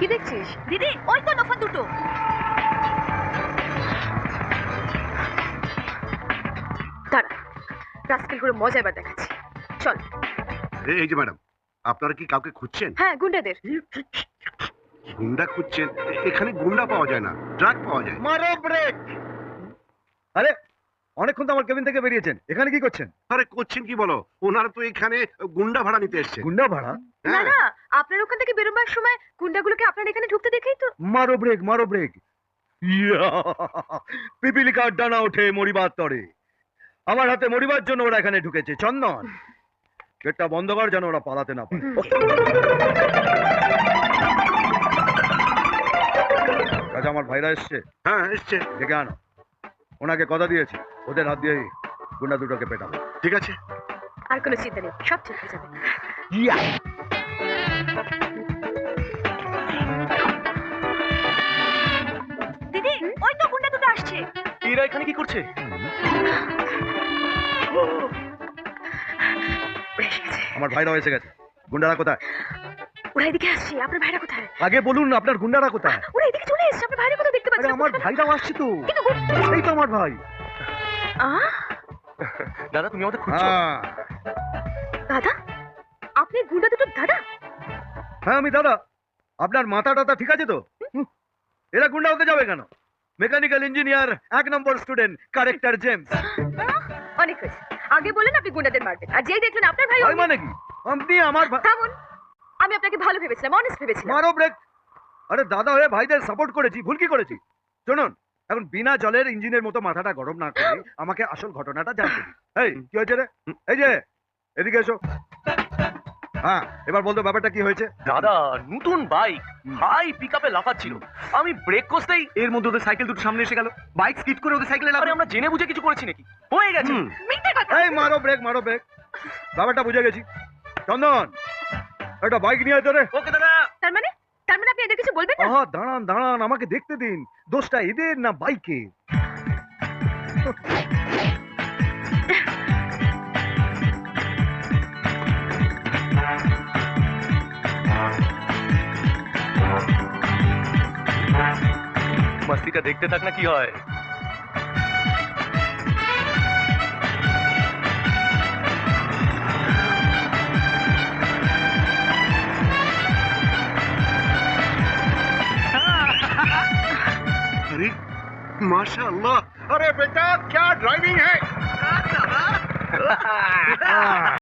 কি দেখছিস? দিদি ওই তো লোফার দুটো। দাঁড়া, রাস্কেল করে মজা এবার দেখাচ্ছি। চল। এই যে ম্যাডাম, আপনারা কি কাউকে খুঁজছেন? হ্যাঁ, গুন্ডাদের। গুন্ডা খুঁজছেন? এখানে গুন্ডা পাওয়া যায় না, ড্রাগ পাওয়া যায়। মারো ব্রেক! আরে অনেকক্ষণ তো আমার কেবিন থেকে বেরিয়েছেন, এখানে কি করছেন? আরে করছেন কি বলো, ওনারা তো এখানে গুন্ডা ভাড়া নিতে এসছেন। গুন্ডা ভাড়া? না না, আপনার ওখান থেকে বেরোবার সময় গুন্ডাগুলোকে আপনার এখানে ঢুকতে দেখেই তো। মারো ব্রেক, মারো ব্রেক! ইয়া! পিপিলিকার ডানা ওঠে মরিবার তরে। আমার হাতে মরিবার জন্য ওরা এখানে ঢুকেছে। চন্দন, গেটটা বন্ধ কর যেন ওরা পালাতে না পারে। আচ্ছা, আমার ভাইরা এসছে। হ্যাঁ এসছে। ডেকে আনো। ওনাকে কথা দিয়েছি, ওদের হাত দিয়েই গুন্ডা দুটোকে পেটাবো। ঠিক আছে। আর কোনো চিন্তা নেই, সব ঠিক হয়ে যাবে। ইয়া! দিদি ওই তো গুন্ডা দুটো আসছে। এরা এখানে কি করছে? ওরা এসে গেছে। আমার ভাইরাও এসে গেছে। গুন্ডারা কোথায়? ওরা এদিকে আসছে। আপনার ভাইরা কোথায়? আগে বলুন আপনার গুন্ডারা কোথায়? ওরা এদিকে চলে এসেছে। আপনার ভাইরা কোথায় দেখতে আরে পাচ্ছেন? আমার ভাইরাও আসছে তো। কিন্তু এই তো আমার ভাই। দাদা তুমি আমাদের খুঁজছো? হ্যাঁ দাদা, আপনি গুন্ডা দুটো দাদা? হ্যাঁ, আমি দাদা। আপনার মাথা টাথা ঠিক আছে তো? এরা গুন্ডা হতে যাবে কেন? মেকানিক্যাল ইঞ্জিনিয়ার, 1 নম্বর স্টুডেন্ট, কারেক্টার জেমস। অনেক হয়েছে। আগে বলেন আপনি গুন্ডাদের মারবেন, আর যেই দেখলেন আপনার ভাই ভাই মানে কি? আপনি আমার থামুন। আমি আপনাকে ভালো ভেবেছিলাম, অনেস্ট ভেবেছিলাম। মারো ব্রেক! আরে দাদা হয়ে ভাইদের সাপোর্ট করেছি, ভুল কি করেছি? শুনুন, এখন বিনা জলের ইঞ্জিনের মতো মাথাটা গরম না করে আমাকে আসল ঘটনাটা জানতে দিন। এই কি হয়েছে রে? এই যে এদিকে এসো। হ্যাঁ, এবার বলতো ব্যাপারটা কি হয়েছে? দাদা নতুন বাইক হাই পিকআপে লাফাচ্ছিল, আমি ব্রেক কষতেই এর মধ্যে ওদের সাইকেল দুটো সামনে এসে গেল, বাইক স্কিড করে ওদের সাইকেলে আরে লাগলো। আমরা জেনে বুঝে কিছু করেছি নাকি? হয়ে গেছে। মিথ্যে কথা। এই মারো ব্রেক, মারো ব্রেক! ব্যাপারটা বুঝে গেছি। চন্দন, একটা বাইক নিয়ে আয় তো রে। ওকে দাদা। তার মানে আপনি এদের কিছু বলবেন না? আহা, দাঁড়ান দাঁড়ান, আমাকে দেখতে দিন। দোষটা এদের না বাইকে? মস্তিটা দেখতে থাক না কি হয়। अरे माशाअल्लाह, अरे बेटा क्या ड्राइविंग है।